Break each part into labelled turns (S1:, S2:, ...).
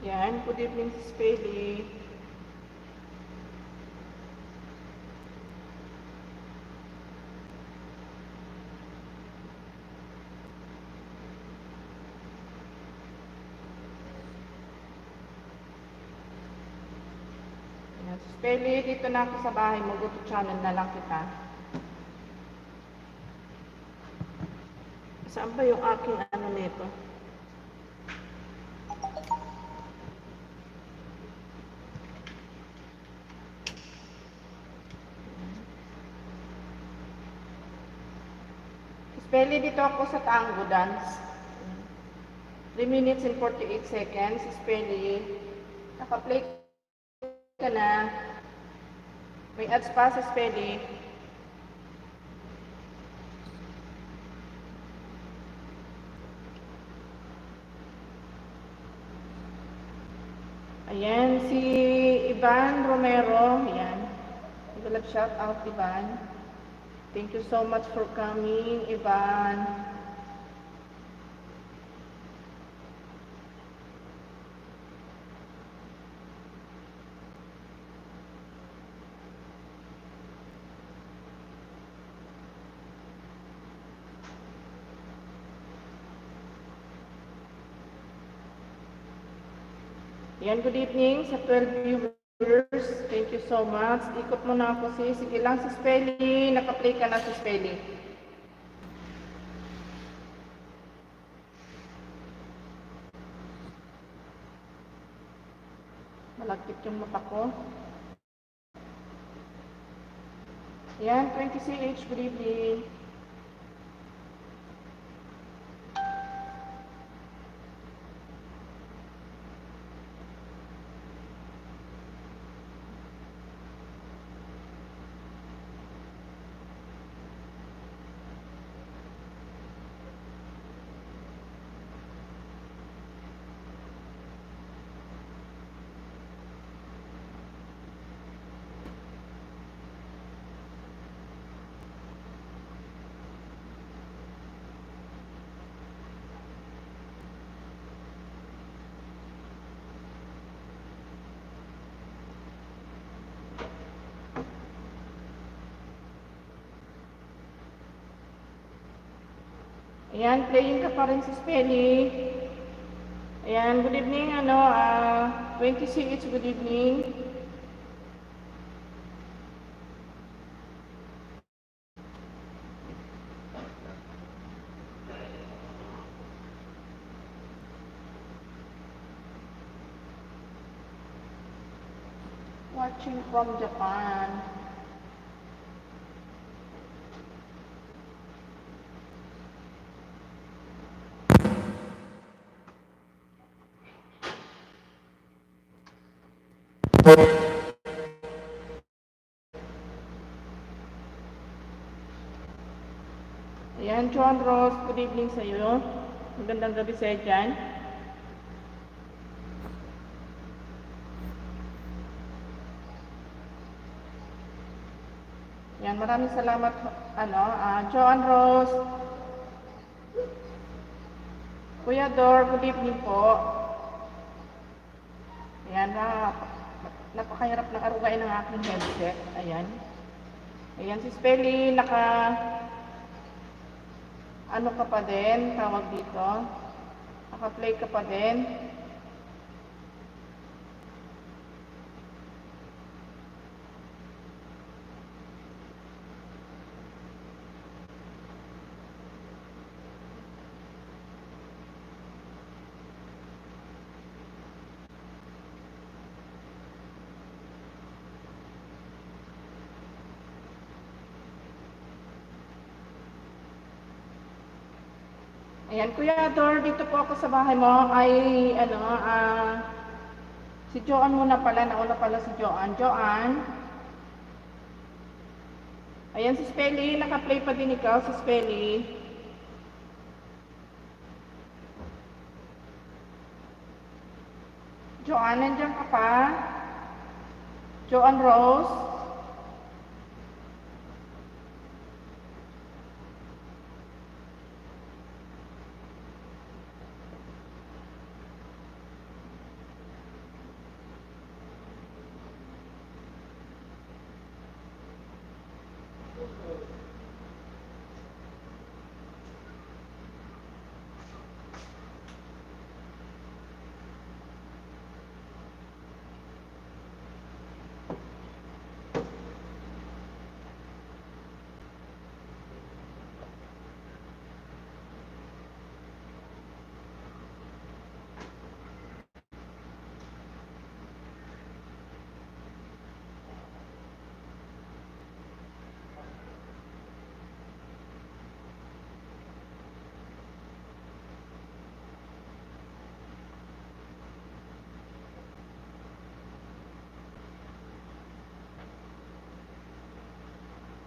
S1: Yan, good evening si Spelly. Yan, si Spelly, dito na ako sa bahay mo. Go to channel na lang kita. Saan ba yung aking ano nito? Spelly, dito ako sa tango dance. 3 minutes and 48 seconds. Spelly, naka-play ka na. May ads pa sa Spelly. Ayan, si Ivan Romero. Ayan. Shout out, Ivan. Thank you so much for coming, Ivan. Yan, good evening sa 12 viewers. Thank you so much. Ikot mo na ako sige lang si Spelly. Naka-play ka na si Spelly. Malagkit yung mata ko. Yan, 20CH, good evening. Ayan, playing ka pa rin si Spelly. Ayan, good evening, 20CH, good evening. Watching from Japan. Ayan, John Ross, good evening sa iyo. Magandang gabi sa iyo dyan. Ayan, maraming salamat, John Ross. Kuya Dor, good evening po. Ayan, napakahirap ng arugain ng aking headset. Ayan. Ayan, si Spelly, ano ka pa din, tawag dito. Naka-play ka pa din. Ayan, Kuya Dor, dito po ako sa bahay mo. Si Joanne muna pala, nauna pala si Joanne. Joanne. Ayan, si Spelly, naka-play pa din ikaw, si Spelly. Joanne, nandiyan ka pa? Joanne Rose.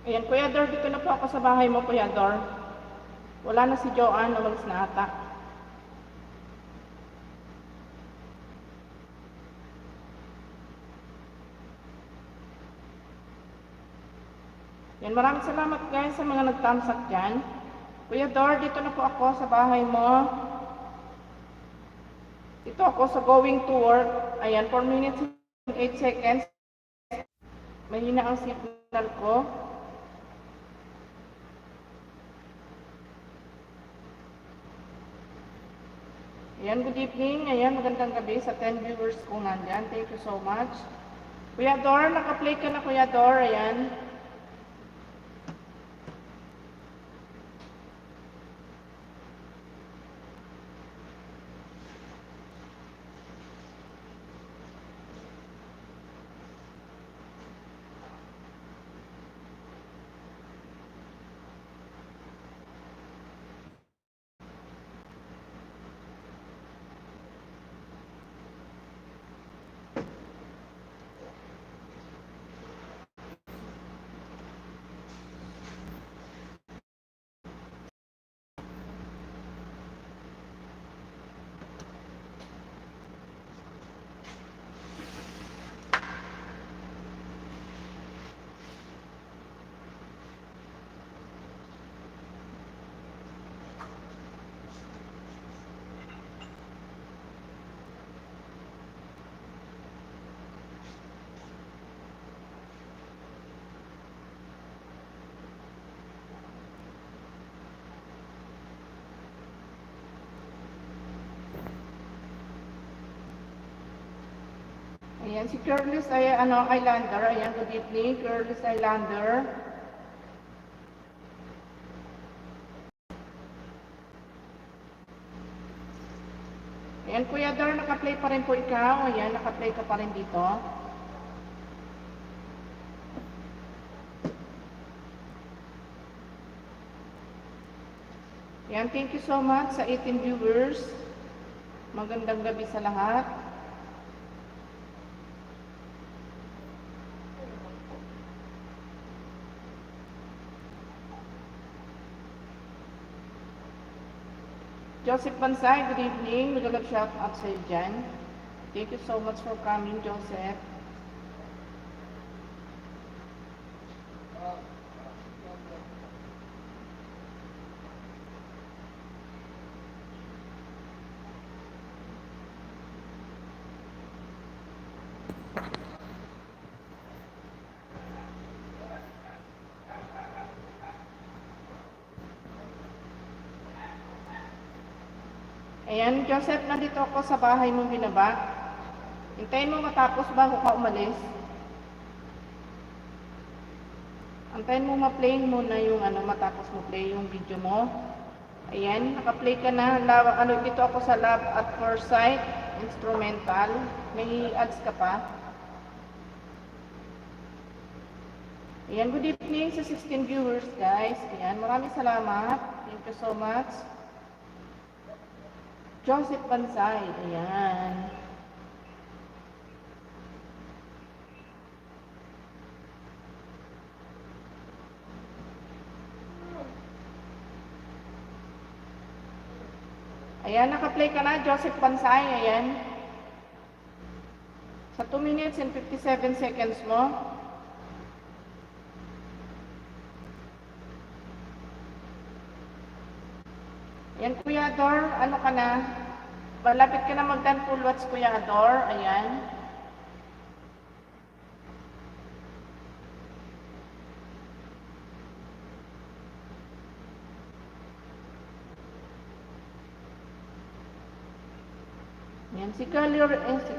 S1: Ayan, Kuya Dor, dito na po ako sa bahay mo, Kuya Dor. Wala na si Joanne, umalis na ata. Yan, maraming salamat guys sa mga nag-thumbs up dyan. Kuya Dor, dito na po ako sa bahay mo. Dito ako sa going to work. Ayan, 4 minutes and 8 seconds. Mahina ang signal ko. Ayan, good evening. Ayan, magandang gabi sa 10 viewers ko nandyan. Thank you so much. Kuya Dor, naka-play ka na Kuya Dor. Ayan. Ayan, si Curlis ay Islander. Ayan, good evening, Curlis Islander. Ayan, Kuya Dor, naka-play pa rin po ikaw. Ayan, naka-play ka pa rin dito. Ayan, thank you so much sa 18 viewers. Magandang gabi sa lahat. Joseph Bansay, good evening. Magalag shout out sa iyo dyan. Thank you so much for coming, Joseph. Ayan, Joseph, nandito ako sa bahay mo binaba. Hintayin mo matapos bago ka umalis. Antayin mo ma-play muna yung matapos mo play yung video mo. Ayan, naka-play ka na. Dito ako sa Love at First Sight, instrumental. May ads ka pa. Ayan, good evening sa 16 viewers guys. Ayan, maraming salamat. Thank you so much. Joseph Bansay, ayan. Ayan, naka-play ka na, Joseph Bansay, ayan. Sa 2 minutes and 57 seconds mo. Ayan, Kuya Ador, ano ka na? Malapit ka na mag-10 full watts, Kuya Ador. Ayan. Ayan, si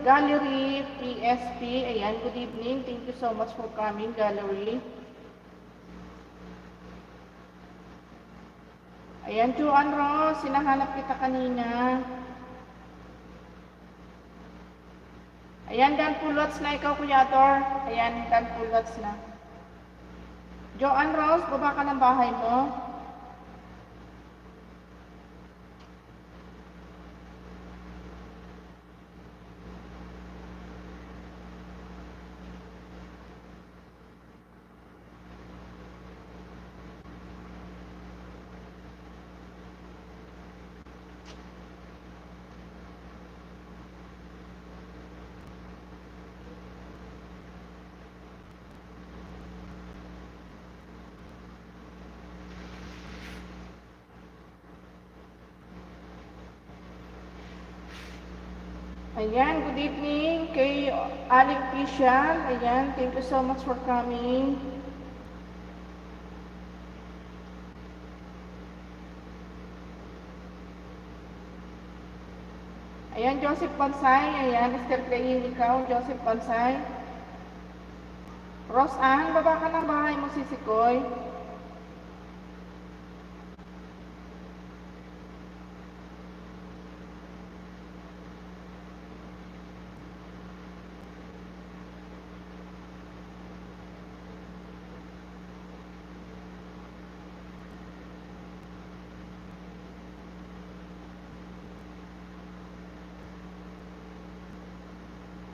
S1: Gallery PSP. Ayan, good evening. Thank you so much for coming, Gallery. Ayan, Joanne Ross, sinahanap kita kanina. Ayan, Dan full watts na ikaw, Kuya Ador. Ayan, Dan full watts na. Joanne Ross, baba ka ng bahay mo. Ayan, good evening kay Aling Official. Ayan, thank you so much for coming. Ayan, Joseph Pansay. Ayan, still playing ikaw, Joseph Pansay. Rose Ann, baba ka ng bahay mo, Sisikoy.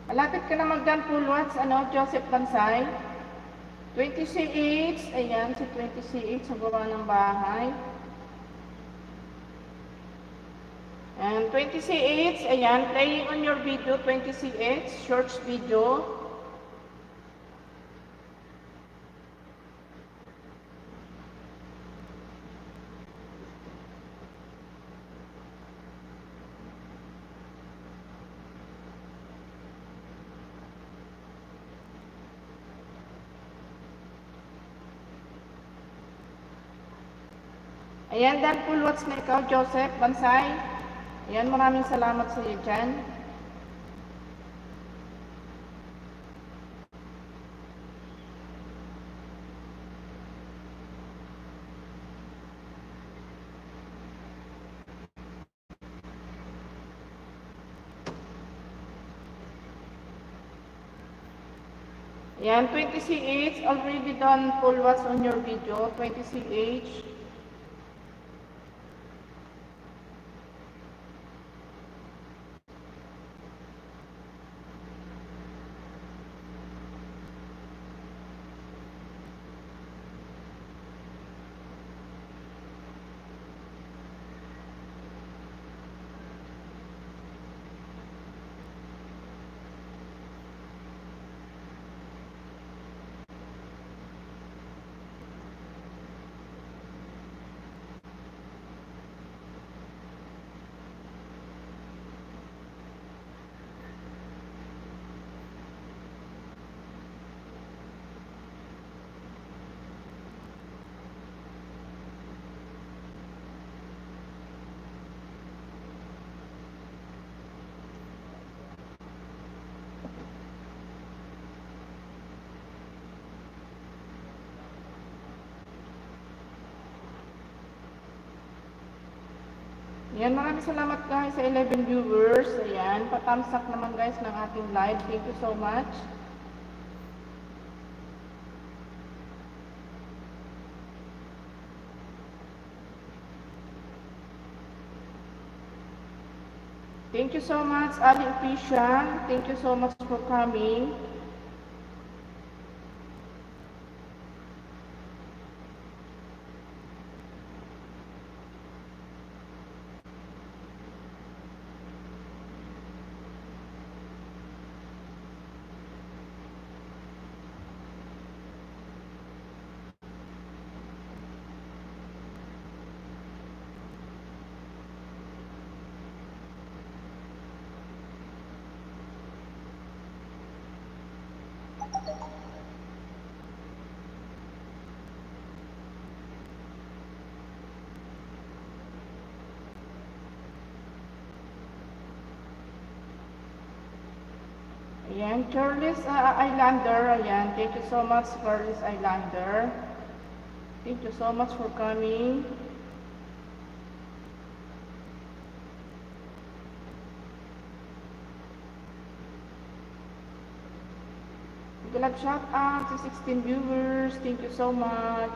S1: Malapit ka na mag-done full watch, Joseph Pansay. 20CH, ayan, si 20CH, ang gawa ng bahay. And 20CH, ayan, playing on your video, 20CH, shorts video. Ayan, done full watch na ikaw, Joseph Bansay. Ayan, maraming salamat sa iyo dyan. Ayan, 20CH, already done full watch on your video, 20CH. Ayan, maraming salamat guys sa 11 viewers. Ayan, patamsak naman guys ng ating live. Thank you so much. Thank you so much, Ali Official. Thank you so much for coming. Ayan, Charles Islander. Ayan, thank you so much, Charles Islander. Thank you so much for coming. Good shout out to 16 viewers. Thank you so much.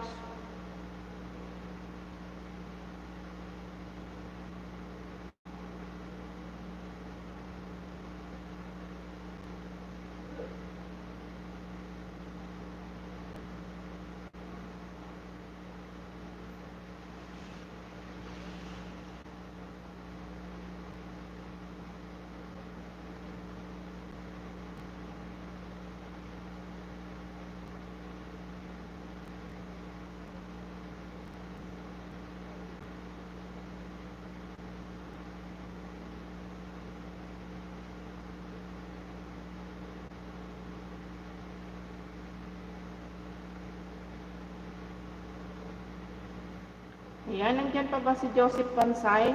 S1: Ayan, nandyan pa ba si Joseph Pansay?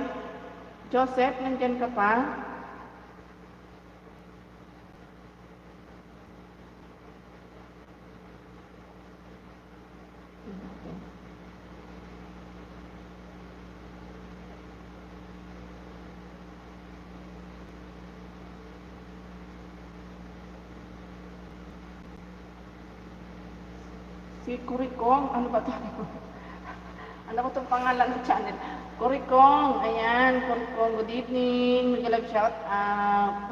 S1: Joseph, nandyan ka pa? Si Kurikong, ano ba tayo? Ano ba itong pangalan ng channel? Kurikong, ayan, Kurikong, good evening, mag-love shout out.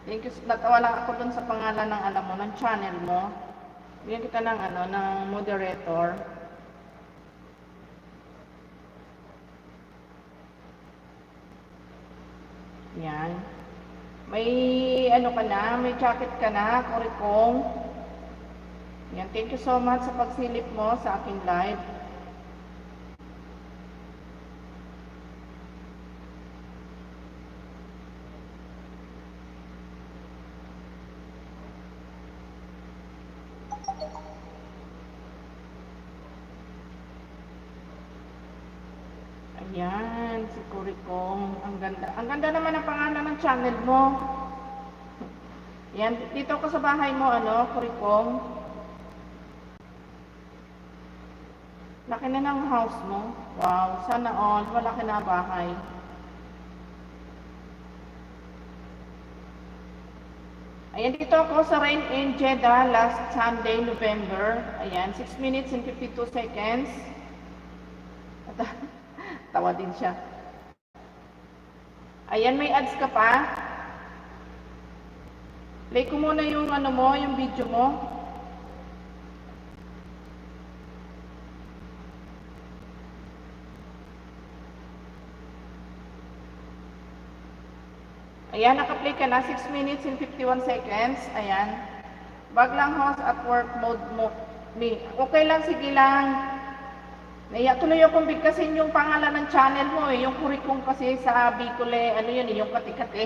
S1: Thank you, natawa lang ako dun sa pangalan ng alam mo, ng channel mo. Bigyan kita ng ano, ng moderator. Yan. May ano ka na, may jacket ka na, Kurikong. Yan, thank you so much sa pagsilip mo sa aking live. Ayan, si Kurikong. Ang ganda. Ang ganda naman ang pangalan ng channel mo. Yan, dito ka sa bahay mo, ano, Kurikong. Laki na ng house mo. Wow, sana all. Malaki na bahay. Ayan, dito ako sa Rain in Jeddah last Sunday, November. Ayan, 6 minutes and 52 seconds. Tawa din siya. Ayan, may ads ka pa. Play ko muna yung ano mo, yung video mo. Ayan, naka-play ka na, 6 minutes and 51 seconds. Ayan. Bag lang host at work mode mo. Okay lang, sige lang. Naiya tuloy akong bigkasin yung pangalan ng channel mo eh. Yung Kurikong kasi sa Bicole, ano yun eh, yung kati-kati.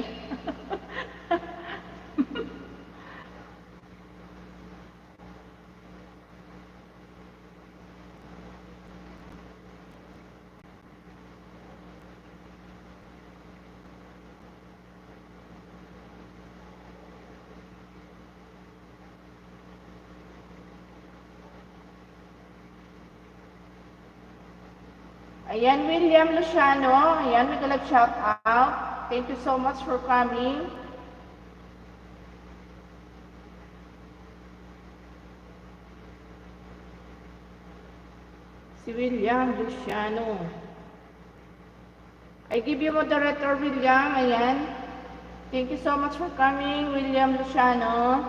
S1: Ayan, William Luciano. Ayan, mag-love shout out. Thank you so much for coming. Si William Luciano. I give you moderator, William. Ayan. Thank you so much for coming, William Luciano.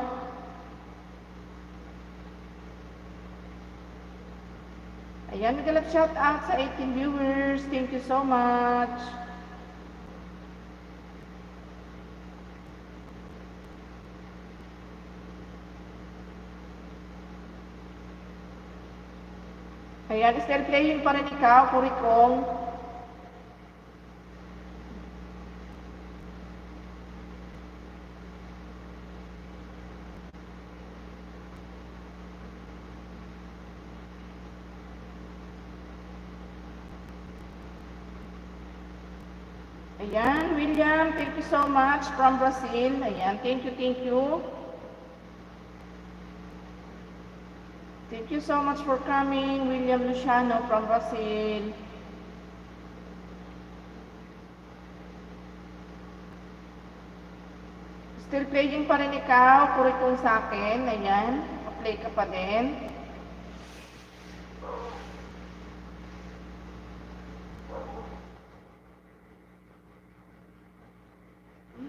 S1: Ayan, mag-love shout out sa 18 viewers. Thank you so much. Ayan, still playing pa rin ikaw, Kurikong. Ayan, William, thank you so much from Brazil. Ayan, thank you, thank you. Thank you so much for coming, William Luciano from Brazil. Still playing pa rin ikaw, Kurikong sa akin. Ayan, pa-play ka pa din.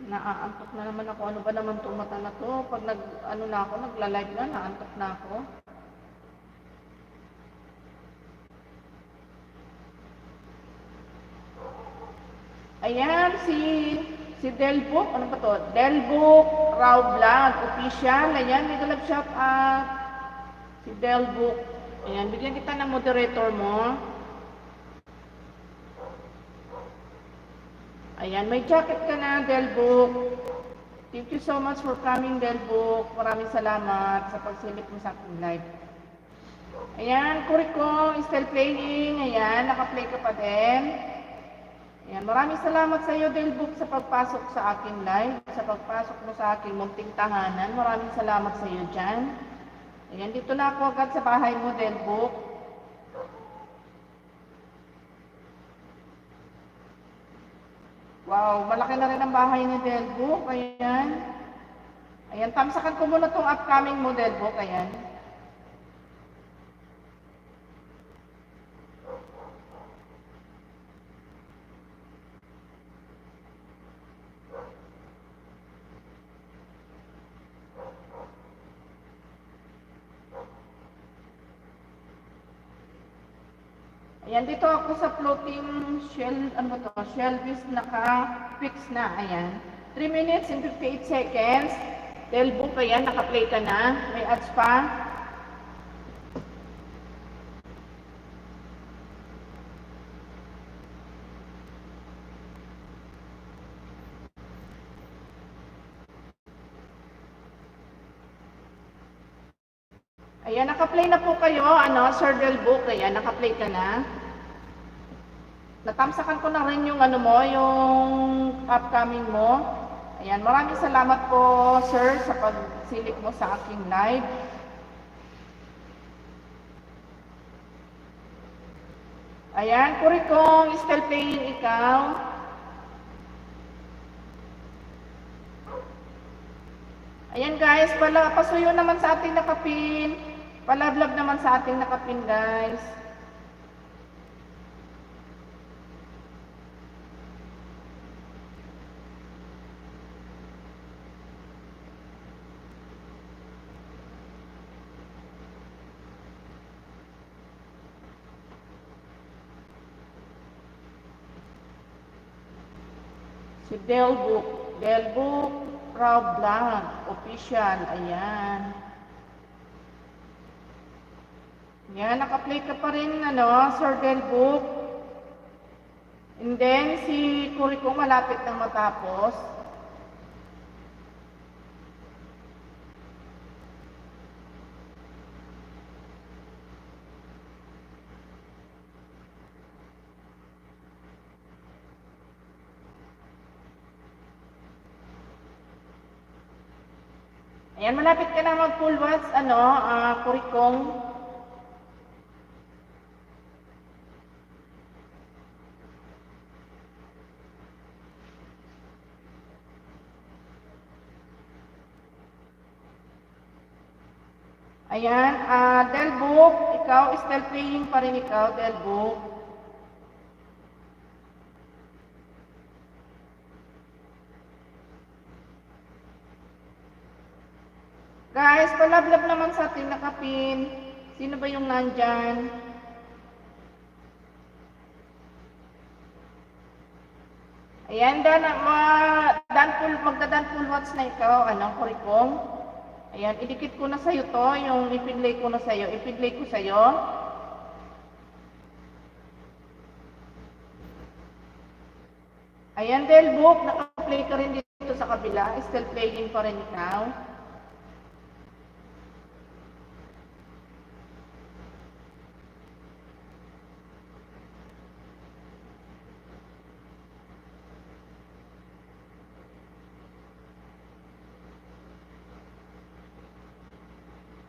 S1: Naaantok na naman ako. Ano ba naman itong mata na to? Pag nagla-live na, naantok na ako. Ayan, si Delbook, ano ba to? Delbook Raw Vlog Official. Ayan, may galap shout out. Si Delbook. Ayan, bigyan kita ng moderator mo. Ayan, may jacket ka na, Delbook. Thank you so much for coming, Delbook. Maraming salamat sa pagsilip mo sa aking live. Ayan, Kuriko, still playing. Ayan, naka-play ka pa din. Ayan, maraming salamat sa iyo, Delbook, sa pagpasok sa aking live, sa pagpasok mo sa aking munting tahanan. Maraming salamat sa iyo dyan. Ayan, dito na ako agad sa bahay mo, Delbook. Wow, malaki na rin ang bahay ni Delbook. Ayan. Ayan, tamsakan ko muna itong upcoming mo, Delbook. Ayan. Ayan, dito ako sa floating shell, ano ba to? Shellfish naka-fix na, ayan. 3 minutes and 58 seconds. Delbook, ayan, naka-play ka na. May ads pa. Ayan, naka-play na po kayo, Sir Delbook, ayan, naka-play ka na. Natamsakan ko na rin yung mo, yung upcoming mo. Ayan, maraming salamat po, sir, sa pagsilip mo sa aking live. Ayan, Kurikong, still playing ikaw. Ayan guys, pasuyo naman sa ating nakapin. Palablab naman sa ating nakapin, guys. Si Delbook Proud Vlog Official, ayan. Yan, naka-play ka pa rin, Sir Delbook. And then, si Kuriko malapit nang matapos. Ayan, malapit ka na mag-full watch, Kurikong. Ayan, Delbook, ikaw, still playing pa rin ikaw, Delbook. Guys, palablab naman sa ating nakapin. Sino ba yung nandyan? Ayan, magda-dan full watch na ikaw, Kurikong. Ayan, idikit ko na sa'yo to, yung ipinlay ko na sa'yo. Ipinlay ko sa'yo. Ayan, Delbook, naka-play ka rin dito sa kabila. Still playing pa rin ikaw.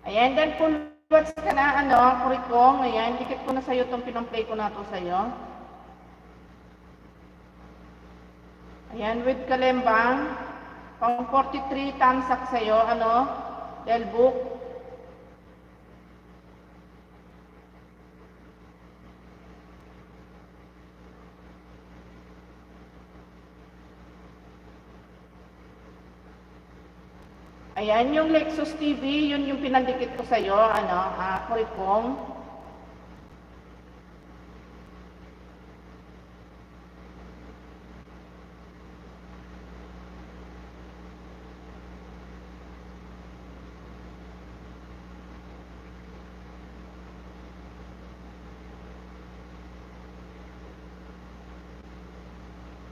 S1: Ayan, then full watch ka na, Kurikong. Ayan, dikit ko na sa'yo itong pinang-play ko na ito sa'yo. Ayan, with Kalembang. Pang 43 tamsak sa'yo, Delbook. Ayan, yung Lexus TV, yun yung pinandikit ko sa'yo, Kurikong.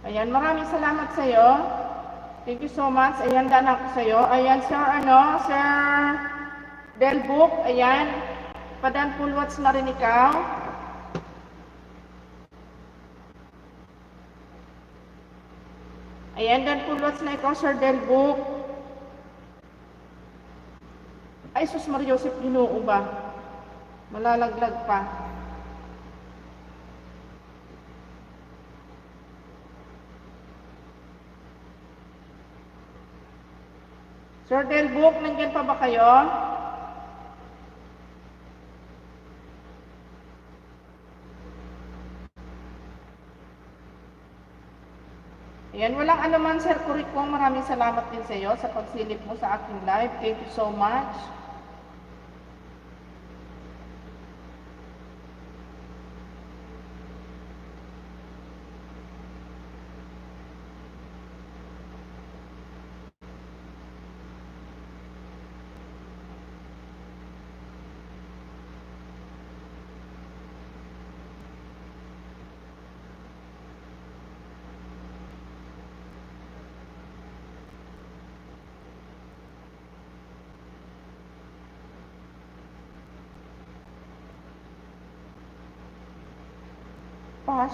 S1: Ayan, maraming salamat sa'yo. Thank you so much. Ayan, daan ako sa'yo. Ayan, Sir Delbook. Ayan. Padan Pulwats na rin ikaw. Ayan, Dan Pulwats na ikaw, Sir Delbook. Ay, sus Maria Joseph, Ginoo ba? Malalaglag pa. Sir Delbook, nandiyan pa ba kayo? Ayan, walang anuman, Sir Kurikong. Maraming salamat din sa iyo sa pagsilip mo sa aking live. Thank you so much.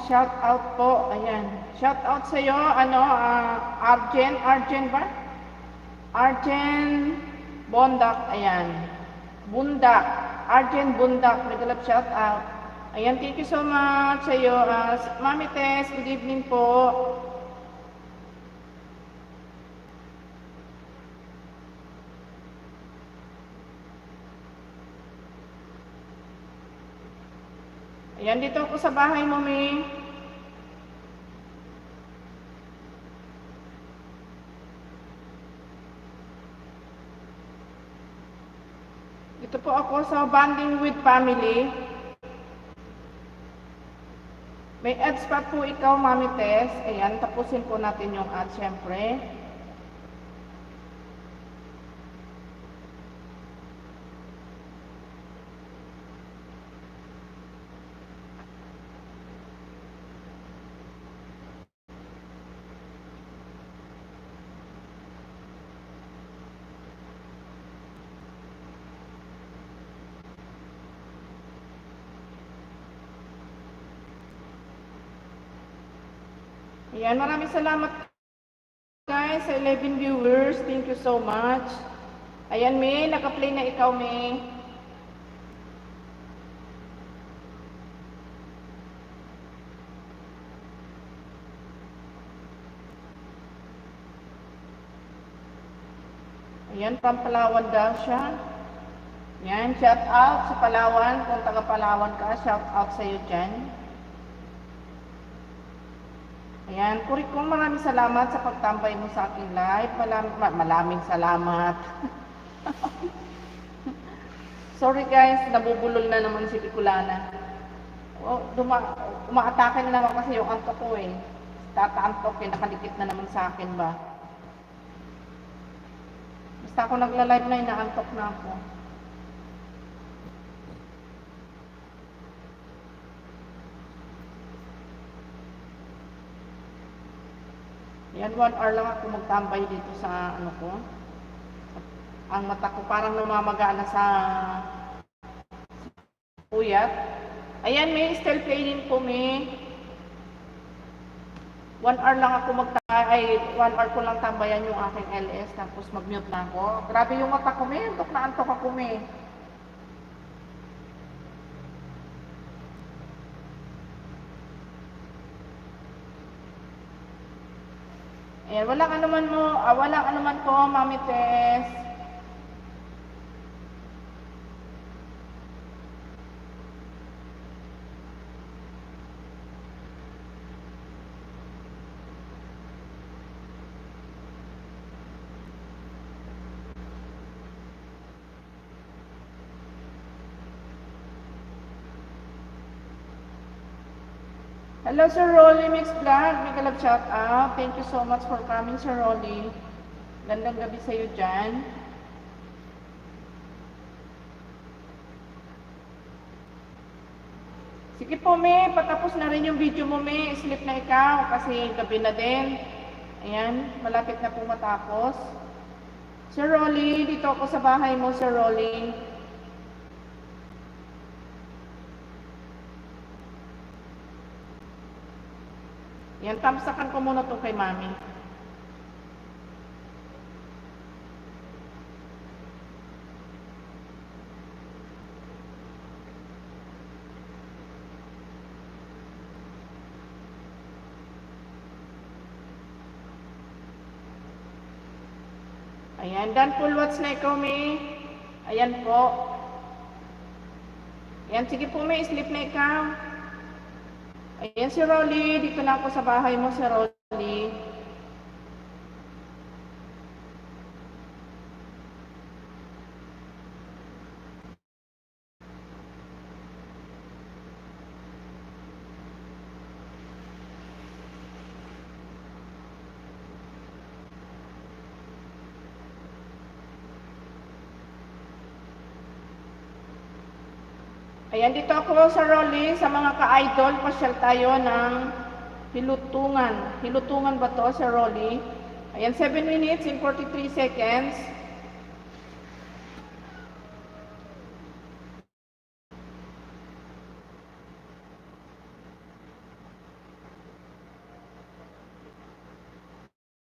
S1: Shout out po, ayan. Shout out sa iyo, Arjen ba? Arjen Bondak, ayan. Bundak, Arjen Bundak, nagalap shout out. Ayan, thank you so much sa iyo. Mami Tess, good evening po. Ayan, dito ako sa bahay mo, May. Dito po ako sa Bonding with Family. May ads pa po ikaw, Mami Tess. Ayan, tapusin po natin yung ads, syempre. Ayan, maraming salamat guys sa 11 viewers. Thank you so much. Ayan, May, naka-play na ikaw, May. Ayan, from Palawan daw siya. Ayan, shout out sa Palawan. Kung taga Palawan ka, shout out sa iyo dyan. Ayan, Kurikong, maraming salamat sa pagtambay mo sa aking live. Maraming salamat. Sorry guys, nabubulol na naman si Bicolana. Umaatake na naman kasi yung antok ko eh. Tataantok eh, nakadikit na naman sa akin ba. Basta ako nagla-live na, inaantok na ako. Yan, 1 hour lang ako magtambay dito sa ano ko. Ang mata ko parang namamaga na sa puyat. Ayan, May, still playing po, May. 1 hour lang ako 1 hour ko lang tambayan yung aking LS, tapos mag-mute na ako. Grabe yung mata ko, May. Antok na antok ako, May. Ayan, walang anuman po, Mami Tess. Hello, Sir Rolly Mix Vlog. May galap shout out. Thank you so much for coming, Sir Rolly. Gandang gabi sa iyo dyan. Sige po, May. Patapos na rin yung video mo, May. Sleep na ikaw kasi gabi na din. Ayan, malapit na po matapos. Sir Rolly, dito ako sa bahay mo, Sir Rolly. Yan, tamsakan ko muna itong kay Mami. Ayan, done full watch na ikaw, May. Ayan po. Ayan, sige po, May, sleep na ikaw. Ayan si Rolly, dito na ako sa bahay mo, si Rolly. Ayan, dito ako sa Rolly, sa mga ka-idol, pasyal tayo ng Hilutungan. Hilutungan ba to sa Rolly? Ayan, 7 minutes and 43 seconds.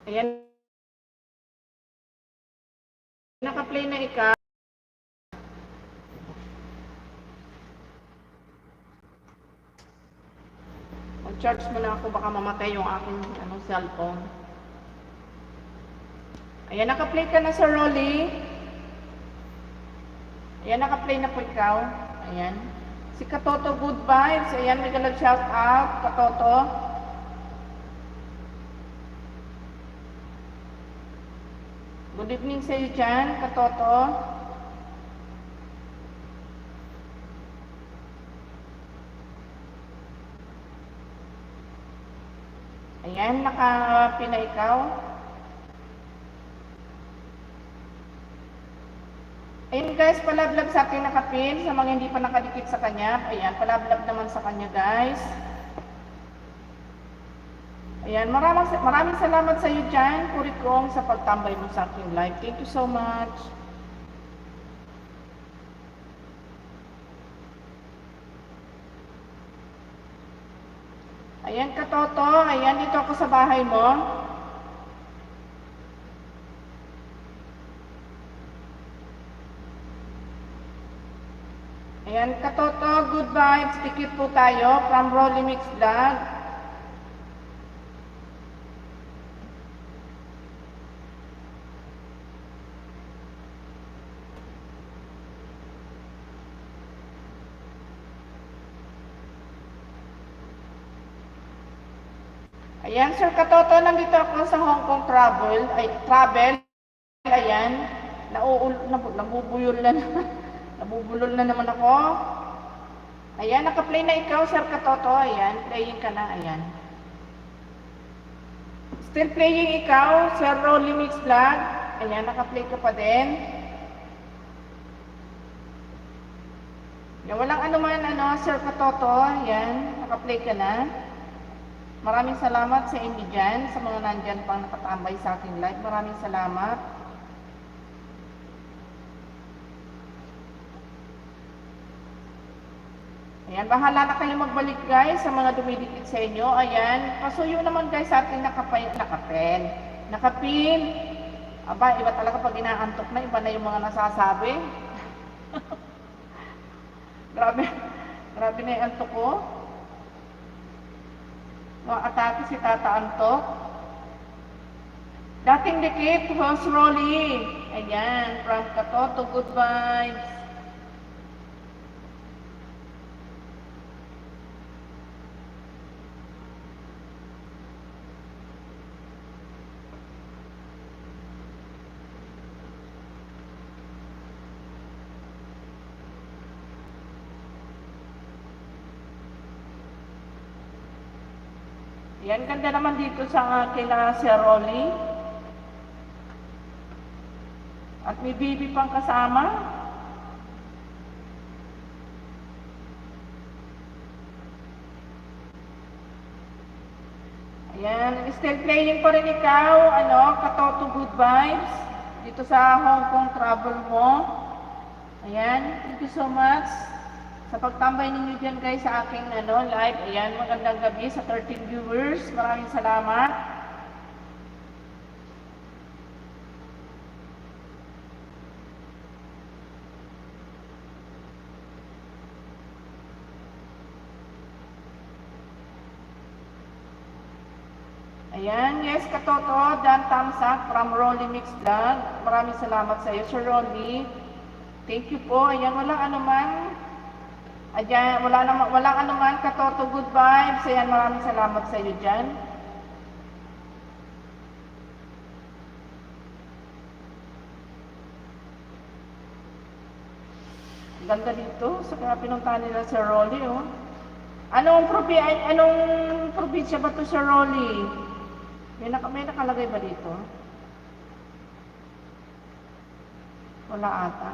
S1: Ayan. Naka-play na ikaw. Mag-charge muna ako, baka mamatay yung aking cellphone. Ayan, naka-play ka na sa Rolly. Ayan, naka-play na po ikaw. Ayan. Si Katoto, good vibes. Ayan, may galag shout out, Katoto. Good evening sa iyo dyan, Katoto. Ayan, nakapina ikaw. Ayan guys, palablab sa akin nakapin. Sa mga hindi pa nakadikit sa kanya. Ayan, palablab naman sa kanya guys. Ayan, maraming salamat sa iyo dyan, Kurikong, sa pagtambay mo sa aking live. Thank you so much. Ayan, Katoto. Ayan, dito ako sa bahay mo. Ayan, Katoto. Good vibes. Tikit po tayo from Rolly Mix Vlog. Ayan, Sir Katoto, nandito ako sa Hong Kong travel. Ayan, nabubulol na naman. Nabubulol na naman ako. Ayan, naka-play na ikaw, Sir Katoto. Ayan, playing ka na. Ayan. Still playing ikaw, Sir Rolly Mix Vlog. Ayan, naka-play ka pa din. Ayan, walang anuman, Sir Katoto. Ayan, naka-play ka na. Maraming salamat sa inyo dyan, sa mga nandyan pang nakatambay sa aking live. Maraming salamat. Ayan, bahala na kayo magbalik guys sa mga dumidikit sa inyo. Ayan, pasuyo naman guys sa ating nakapin. Aba, iba talaga pag inaantok na, iba na yung mga nasasabi. grabe na yung antok ko. Atake si Tata Antok. Dating dikit, Host Rolly. Ayan, from Katoto, good vibes. Yan, ganda naman dito sa kila Sir Rolly. At may baby pang kasama. Ayan, still playing pa rin ikaw, Katoto, good vibes. Dito sa Hong Kong travel mo. Ayan, thank you so much sa pagtambay ninyo dyan guys sa aking live. Ayan, magandang gabi sa 13 viewers. Maraming salamat. Ayan, yes, Katoto, Dan Tamsak from Rolly Mix Vlog. Maraming salamat sa iyo, Sir Rolly. Thank you po. Ayan, walang anuman. Ayan, walang anuman, Katoto, good vibes. Ayan, maraming salamat sa iyo dyan. Ganda dito. Sa pinuntahan nila Sir Rolly, oh. Anong probinsya ba to, Sir Rolly? May nakalagay ba dito? Wala ata.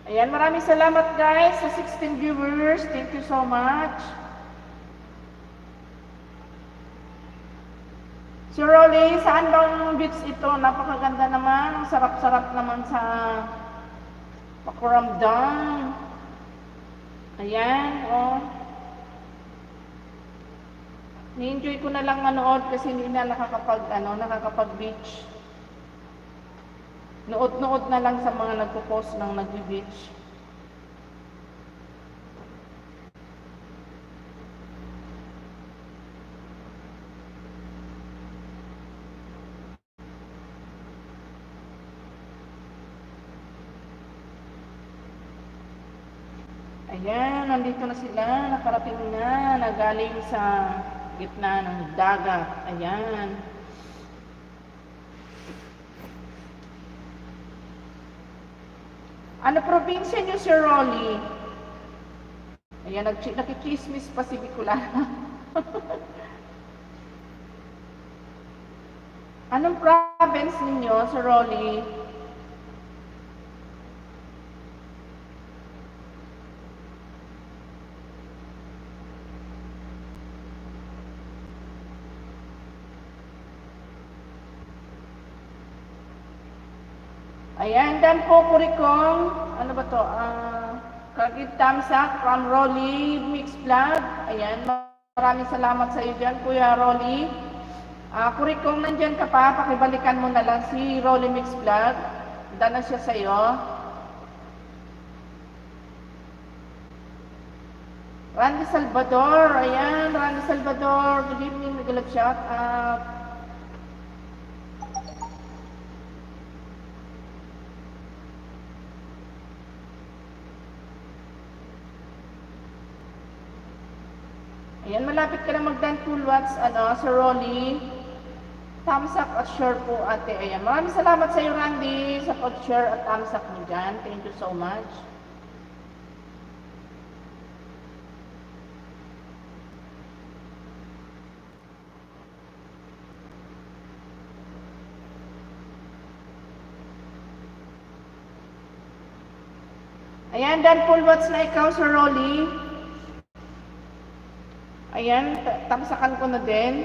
S1: Ayan, maraming salamat guys sa 16 viewers. Thank you so much. Sir Rolly, saan bang beach ito? Napakaganda naman. Ang sarap-sarap naman sa pakuramdam. Ayan, oh. Ni-enjoy ko na lang manood kasi hindi na nakakapag-beach. Nood-nood na lang sa mga nagpo-post ng nag-beach. Ayan, nandito na sila, nakarating na, nagaling sa gitna ng dagat. Ayan. Ano probinsya niyo, Sir Rolly? Ayan, nakikismis pa si Bicolana. Anong province ninyo, Sir Rolly? Ayan, dan po Kurikong, ano ba to? Kagit Tamsak from Rolly Mix Vlog. Ayan, maraming salamat sa iyo dyan, Kuya Rolly. Kurikong, nandyan ka pa, pakibalikan mo na lang si Rolly Mix Vlog. Dana siya sa iyo. Randy Salvador, ayan, Randy Salvador, good evening, nag-live shout out. Ayan, malapit ka na mag-10 full watts, Sir Rolly. Thumbs up at share po, ate. Ayan, maraming salamat sa iyo, Randy, sa pag-share at thumbs up mo dyan. Thank you so much. Ayan, 10 full watts na ikaw, Sir Rolly. Ayan, tamsakan ko na din.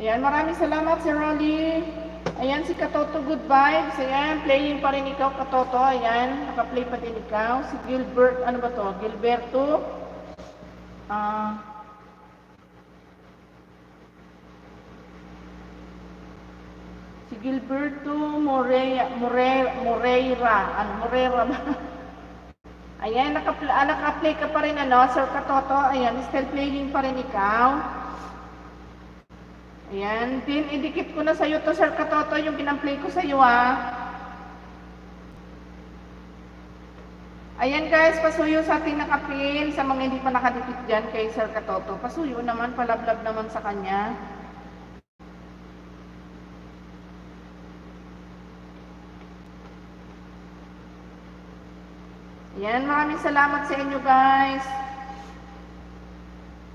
S1: Ayan, maraming salamat, Sir Rolly. Ayan, si Katoto, good vibes. Ayan, playing pa rin ikaw, Katoto. Ayan, naka-play pa din ikaw. Si Gilbert, ano ba to? Gilberto. Si Gilberto Moreira. Moreira ba? Ayan, naka-play ka pa rin, Sir Katoto. Ayan, still playing pa rin ikaw. Ayan, din, idikit ko na sa'yo to, Sir Katoto, yung pinamplay ko sa'yo, Ayan guys, pasuyo sa ating nakapin. Sa mga hindi pa nakadikit dyan kay Sir Katoto. Pasuyo naman, palablab naman sa kanya. Ayan, maraming salamat sa inyo guys.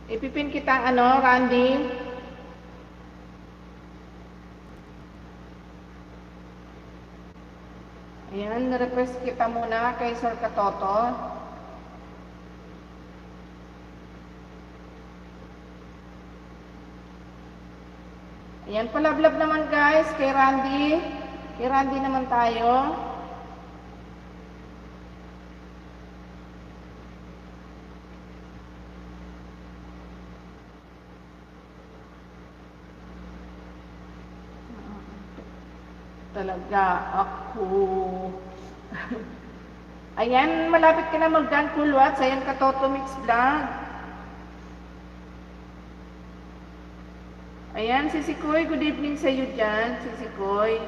S1: Ipipin kita Randy. Ayan, request kita muna kay Sir Katoto. Ayan, palablab naman guys kay Randy. Kay Randy naman tayo. Talaga ako. Ayan, malapit ka na mag-done cool watch. Ayan, Katoto Mix Vlog. Ayan, Sisikoy, good evening sa iyo dyan, Sisikoy.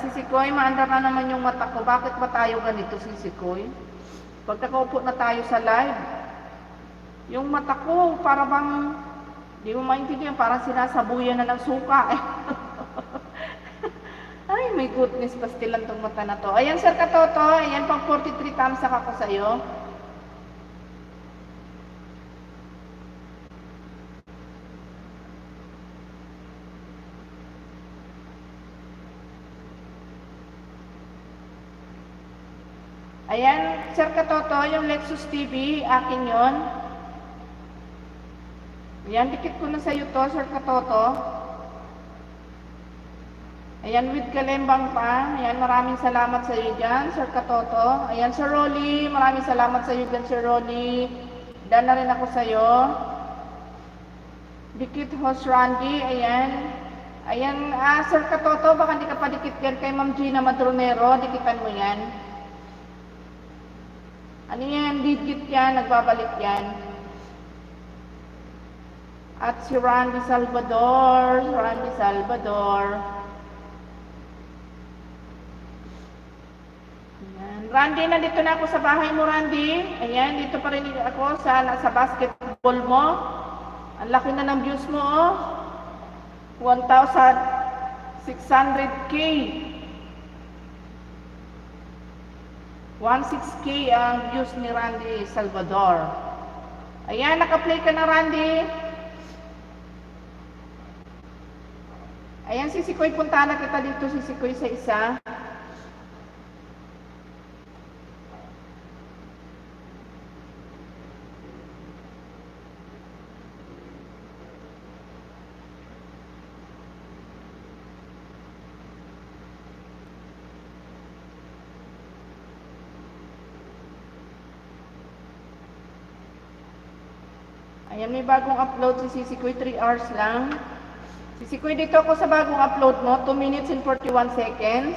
S1: Sisikoy, maanda na naman yung mata ko. Bakit ba tayo ganito, Sisikoy? Pag nakaupo na tayo sa live, yung mata ko, para bang, di mo maintindihan, parang sinasabuyan na ng suka. Ay, my goodness, pastilan tong mata na to. Ayan, Sir Katoto, ayan, pang 43 thumbs up ako sa iyo. Ayan, Sir Katoto, yung Lexus TV, akin yon. Ayan, dikit ko na sa iyo to, Sir Katoto. Ayan, with kalembang pa. Ayan, maraming salamat sa iyo dyan, Sir Katoto. Ayan, Sir Rolly, maraming salamat sa iyo dyan, Sir Rolly. Dan na rin ako sa iyo. Dikit host Randy, ayan. Ayan, Sir Katoto, baka hindi ka pa dikit yan kay Ma'am Gina Madronero, dikitan mo yan. Ano yan? Digit yan, nagbabalik yan. At si Randy Salvador, Ayan. Randy, nandito na ako sa bahay mo, Randy. Ayan, dito pa rin ako sa basketball mo. Ang laki na ng views mo, oh. 1,600K. 16K ang views ni Randy Salvador. Ayan, naka-play ka na, Randy. Ayan, Sisikoy, punta na kita dito, Sisikoy, sa isa. Ayan, may bagong upload si Sisikoy, 3 hours lang. Sisikoy, dito ako sa bagong upload mo, 2 minutes and 41 seconds.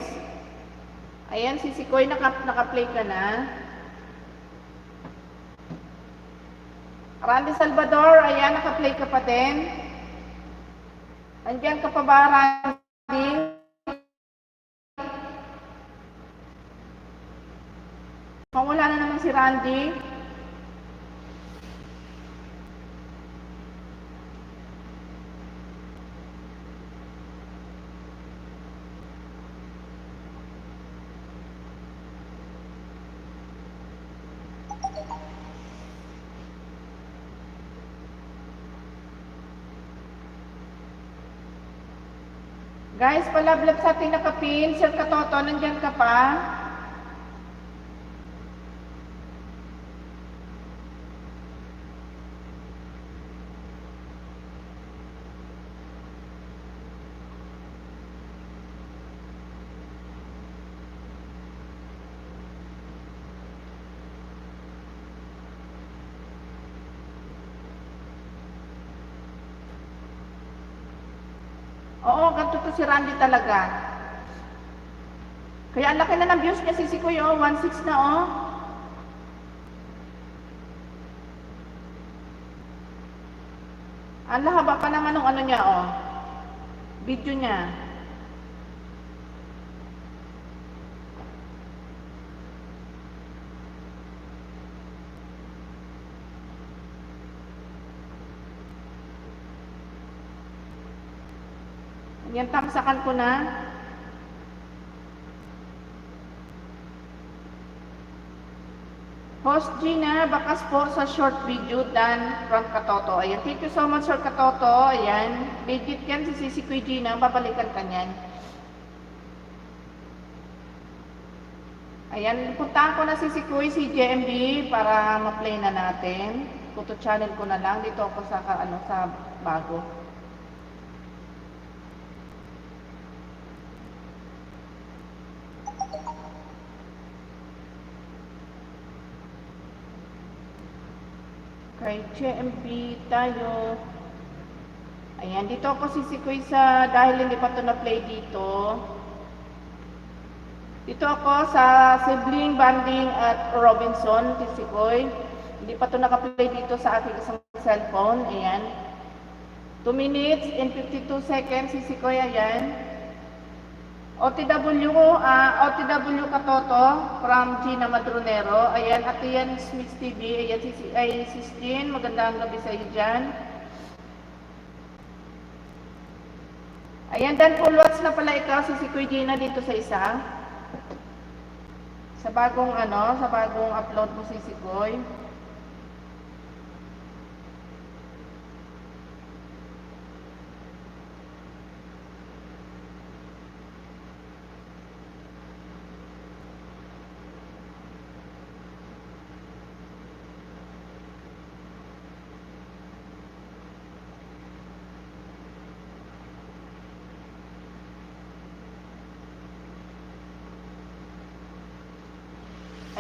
S1: Ayan, Sisikoy, naka-play ka na. Randy Salvador, ayan, naka-play ka pa din. Andiyan ka pa ba, Randy? Wala na naman si Randy. Guys, palablab sa ating nakapin. Sir Katoto, nandyan ka pa? Oo, ganito to si Randy talaga. Kaya ang laki na ng views niya, Sisikoy, 1.6 na, oh. Ang haba pa naman ng ano niya, oh. Video niya. Yan, tamsakan ko na. Host Gina, bakas po sa short video dan from Katoto. Ayan, thank you so much Sir Katoto. Ayan, legit yan si Sisi Kuy Gina, babalikan ka niyan. Ayan, puntaan ko na si Kuy, si JMB para ma-play na natin. Kuto channel ko na lang, dito ako sa, sa bago. Kay JMP tayo. Ayan, dito ako sisikoy sa, dahil hindi pa ito na-play dito. Dito ako sa Sibling Banding at Robinson, sisikoy. Hindi pa ito naka-play dito sa aking isang cellphone. Ayan. 2 minutes and 52 seconds, sisikoy, ayan. OTW Katoto from Gina Madronero. Ayan, at yan Smith TV. Ayan, ay Sistine. Magandang gabi sa iyo dyan. Ayan, dan full watch na pala ikaw, si Kuy Gina dito sa isa. Sa bagong sa bagong upload mo si Kuy.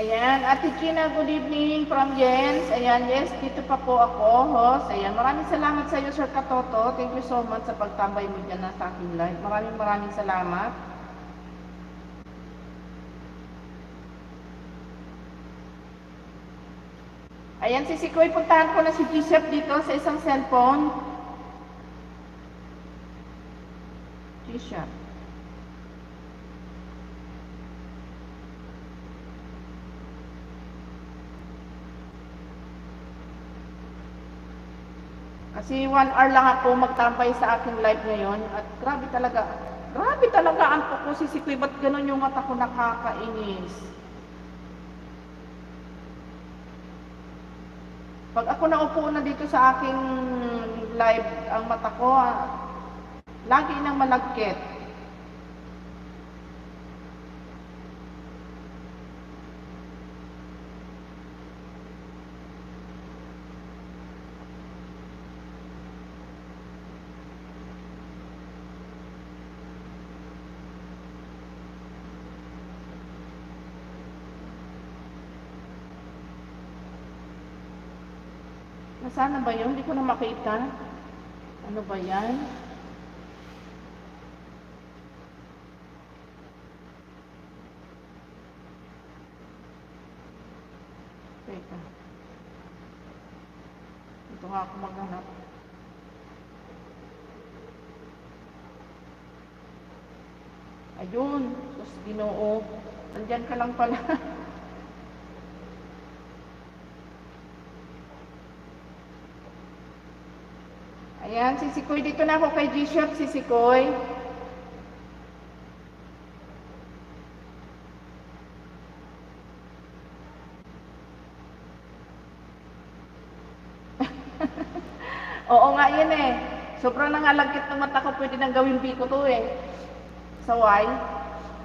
S1: Ayan, Ate Gina, good evening from Jens. Ayan, yes, dito pa po ako, host. Ayan, maraming salamat sa iyo, Sir Katoto. Thank you so much sa pagtambay mo dyan na sa aking live. Maraming salamat. Ayan, si Sikoy, puntahan ko na si Bishop dito sa isang cellphone. Bishop. Kasi 1 hour lang ako magtambay sa aking live ngayon at grabe talaga antok ko si Sikoy, ba't ganun yung mata ko, nakakainis. Pag ako naupo na dito sa aking live, ang mata ko, lagi nang malagkit. Nasaan ba yun? Hindi ko na makita. Ano ba yan? Teka. Ito nga ako maghanap. Ayun. Sus, Ginoo. Nandyan ka lang pala. Ayan, si Sikoy. Dito na ako kay G-Shop, si Sikoy. Oo nga yun eh. Sobrang nangalagkit ng mata ko, pwede nang gawin biko to eh. Sa Y.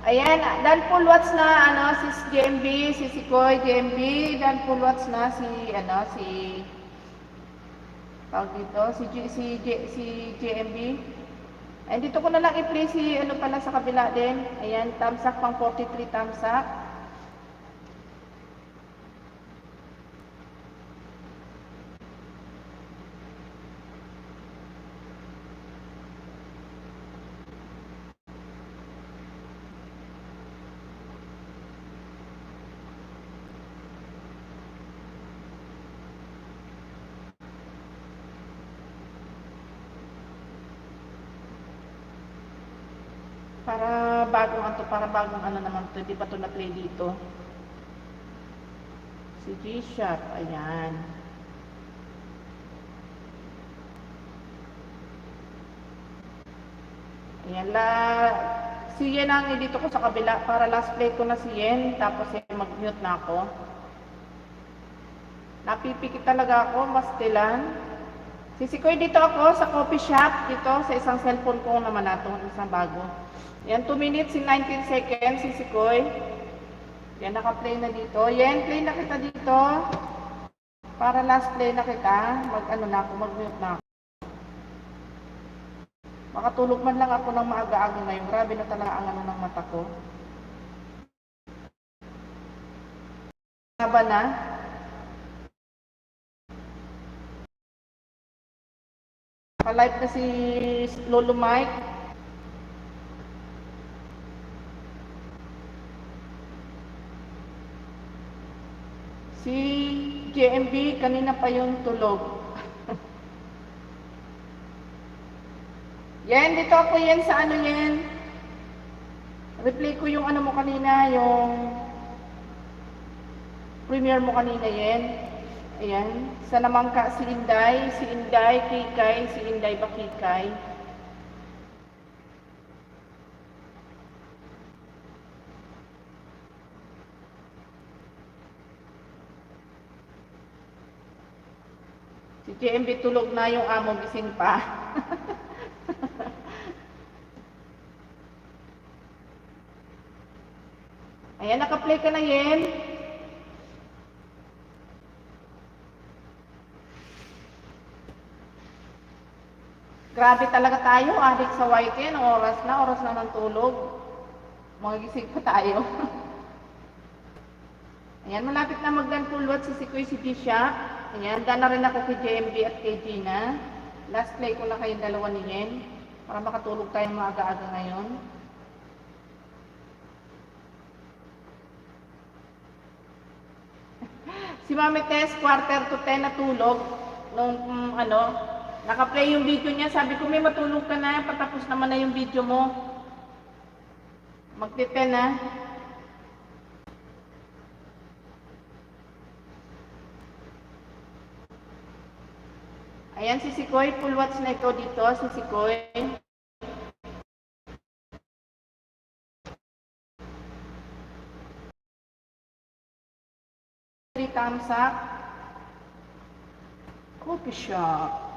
S1: Ayan, dan full watch na si JMB, si Sikoy, JMB, dan full watch na si tawag dito, si JMB. Ayan, dito ko na lang i-play si pala sa kabila din. Ayan, thumbs up, pang 43 thumbs up. Para bagong naman to, hindi pa to na-play dito. Si G-Shop, ayan. Ayan, si Yen ang dito ko sa kabila para last play ko na si Yen, tapos mag-mute na ako. Napipikit talaga ako, mastilan. Sisikoy dito ako sa coffee shop, dito sa isang cellphone ko naman na ito, isang bago. Yan, 2 minutes and 19 seconds, sisikoy. Yan, naka-play na dito. Yan, play na kita dito. Para last play na kita, mag-mute na ako. Makatulog man lang ako ng maaga-aga ngayon. Grabe na talaga ang ng mata ko. Haba na. Pa-live na si Lolo Mike. Si JMB, kanina pa yung tulog. Yan, dito ako yan sa yan. Replay ko yung mo kanina, yung premiere mo kanina yan. Ayan. Sa naman ka si Inday, Kikay, si Inday ba Kikay? Si JMB tulog na, yung amo gising pa. Ayan, naka-play ka na yan. Grabe talaga tayo, adik sa YTN, oras na ng tulog. Magigising pa tayo. Ayan, malapit na magdan-pulwat si Sikoy, si Disha. Ayan, dana rin ako kay JMB at kay Gina. Last play ko na kayong dalawa ni Yen para makatulog tayong maaga-aga ngayon. Si Mami Tess, 9:45 natulog. Nung naka-play yung video niya. Sabi ko, may matulog ka na. Patapos naman na yung video mo. Magti-10 na. Ayan si Sikoy. Full watch na ito dito. Si Sikoy. Thumbs up. Coffee shop.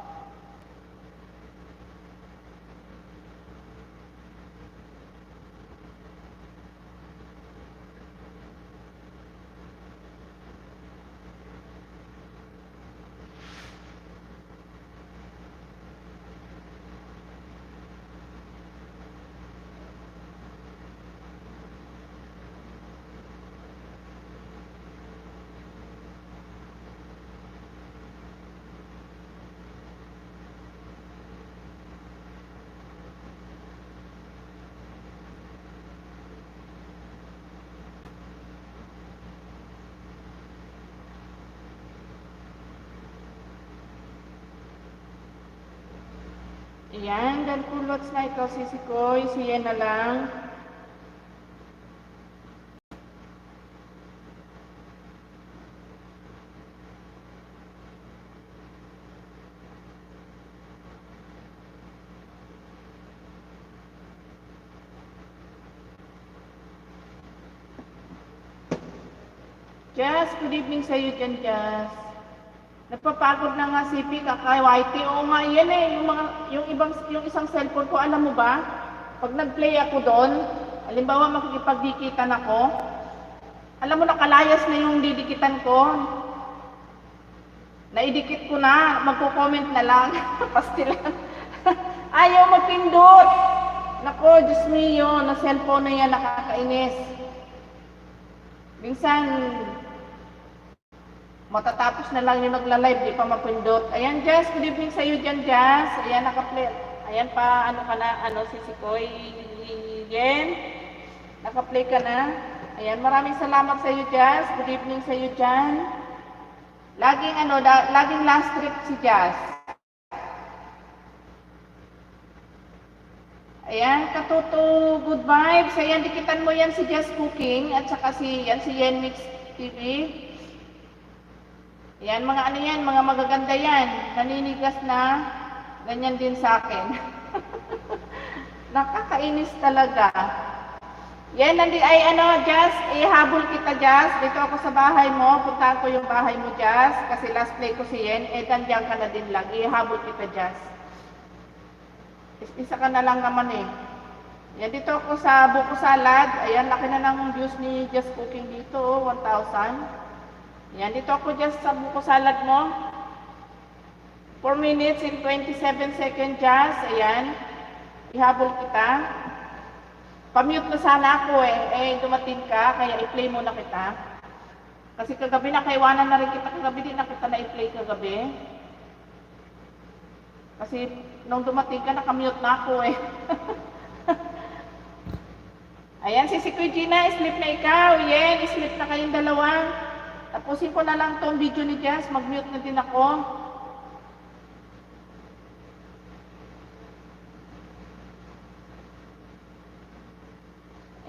S1: Ayan, dan full watch na ito si Sikoy, siya na lang. Jazz, good evening sa iyo dyan, Jazz. Nagpapagod na nga si P, kaka-YT. Oo nga, yan yung isang cellphone ko, alam mo ba? Pag nag-play ako doon, halimbawa makikipagdikitan ako, alam mo, nakalayas na yung didikitan ko. Naidikit ko na, magko-comment na lang. Pastilan. Ayaw magpindot. Nako, Diyos mio, na cellphone na yan, nakakainis. Minsan, matatapos na lang yung nagla-live, di pa mapindot. Ayan, Jazz, good evening sa iyo dyan, Jazz. Ayan, naka-play. Ayan pa, si Sikoy, Yen. Naka-play ka na. Ayan, maraming salamat sa iyo, Jazz. Good evening sa iyo dyan. Laging last trip si Jazz. Ayan, Katuto, good vibes. Ayan, dikitan mo yan si Jazz Cooking at saka si Yen Mix TV. Yan, mga magaganda yan. Naninigas na, ganyan din sa akin. Nakakainis talaga. Yan, Jazz, ihabol kita, Jazz. Dito ako sa bahay mo. Puntahan ko yung bahay mo, Jazz. Kasi last play ko si Yen. Nandiyan ka na din lang. Ihabol kita, Jazz. Isa ka na lang naman eh. Yan, dito ako sa buko salad. Ayan, laki na ng views ni Just Cooking dito, 1,000. Yan, dito ako, Jazz, sa buko salad mo. 4 minutes and 27 seconds, Jazz. Ayan. Ihabol kita. Pa-mute na sana ako dumating ka, kaya i-play muna kita. Kasi kagabi nakaiwanan na rin kita, kagabi din na kita na i-play kagabi. Kasi nung dumating ka, nakamute na ako Ayan, si Kuya Gina, sleep na ikaw. Yan, sleep na kayong dalawa. Tapusin ko na lang tong video ni Jazz, mag-mute na din ako.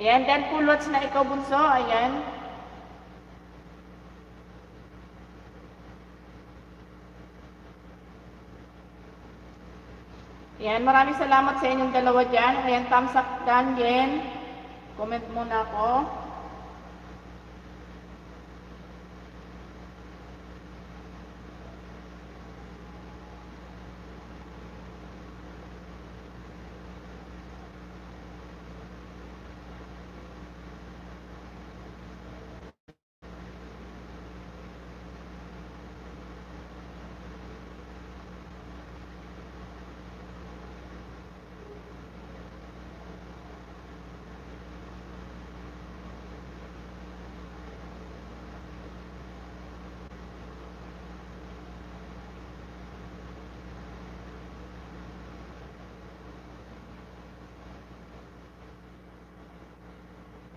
S1: Ayan, dan full watch na ikaw, bunso. Ayan. Ayan, maraming salamat sa inyong dalawa dyan. Ayan, thumbs up dan, Yen. Comment muna ako.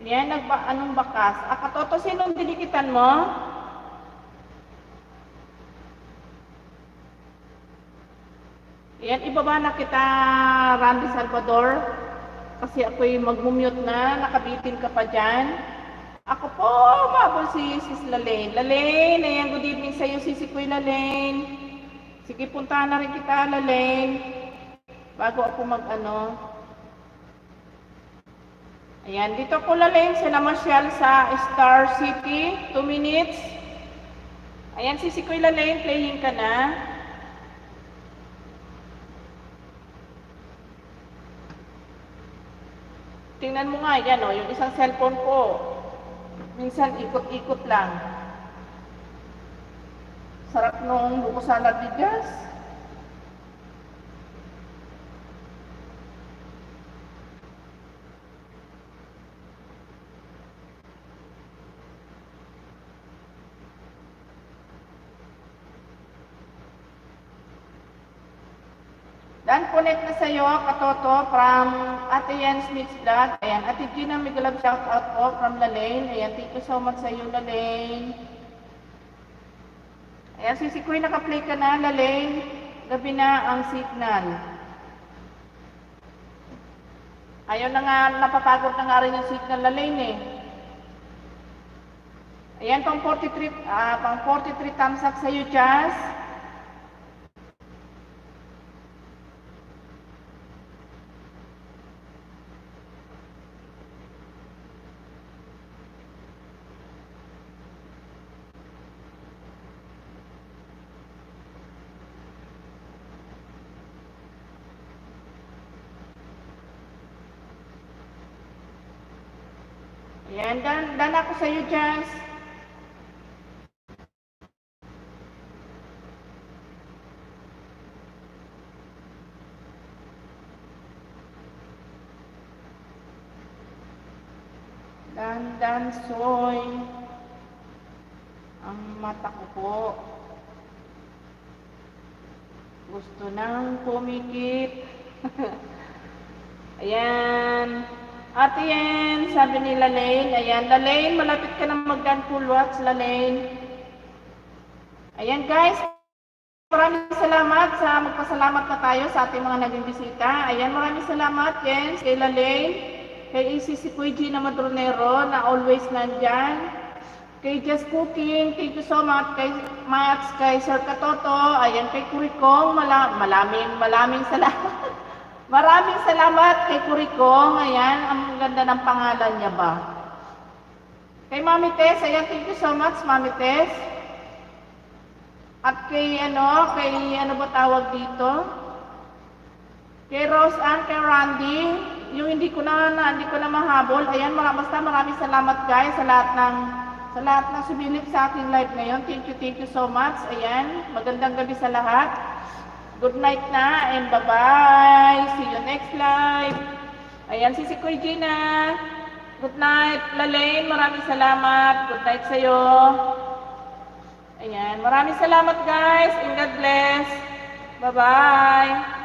S1: Yan, anong bakas? Katoto, sinong dinikitan mo? Yan, ibaba na kita, Randy Salvador. Kasi ako'y mag-mute na, nakabitin ka pa dyan. Ako po, mabol si Sis Lalaine. Lalaine, ayan, good evening sa'yo, Sisi Kuy Lalaine. Sige, puntahan na rin kita, Lalaine. Bago ako Ayan, dito ko Lalaine, sa namasyal sa Star City, 2 minutes. Ayan, Sisi Kuy Lalaine, playing ka na. Tingnan mo nga, yan yung isang cellphone ko. Minsan ikot-ikot lang. Sarap nung buko salad ni Jazz. Dan connect na sa'yo, Katoto, from Ate Yen Smith's Vlog. Ayan, Ate Gina, may galab shout out po from Lalaine. Ayan, thank you so much sa'yo, Lalaine. Ayan, si Kuy, naka-play ka na, Lalaine. Gabi na ang signal. Ayaw na nga, napapagod na nga rin yung signal, Lalaine Ayan, pang 43 thumbs up sa'yo, Jazz. Ayan, dan ako sa'yo, Jazz. Dan soy. Ang mata ko po. Gusto nang pumikit. Ayan. Ate Yen, sabi ni Lalaine. Ayan, Lalaine, malapit ka na mag-dan full watch, Lalaine. Ayan, guys. Maraming salamat sa magpasalamat na tayo sa ating mga naging bisita. Ayan, maraming salamat, Jens, kay Lalaine, kay si Kuya Gina Madronero na always nandyan. Kay Just Cooking, thank you so much. Kay Sir Katoto, ayan, kay Kurikong, maraming salamat. Maraming salamat kay Kuriko. Ayan, ang ganda ng pangalan niya ba? Kay Mami Tess, ayan, thank you so much, Mami Tess. At kay ano ba tawag dito? Kay Rose Ann, kay Randy, yung hindi ko na mahabol. Ayan, basta maraming salamat guys sa lahat ng sumilip sa aking live ngayon. Thank you so much. Ayan, magandang gabi sa lahat. Good night na and bye-bye. See you next live. Ayan, si Kuya Gina. Good night. Lalaine, maraming salamat. Good night sa'yo. Ayan, maraming salamat guys and God bless. Bye-bye.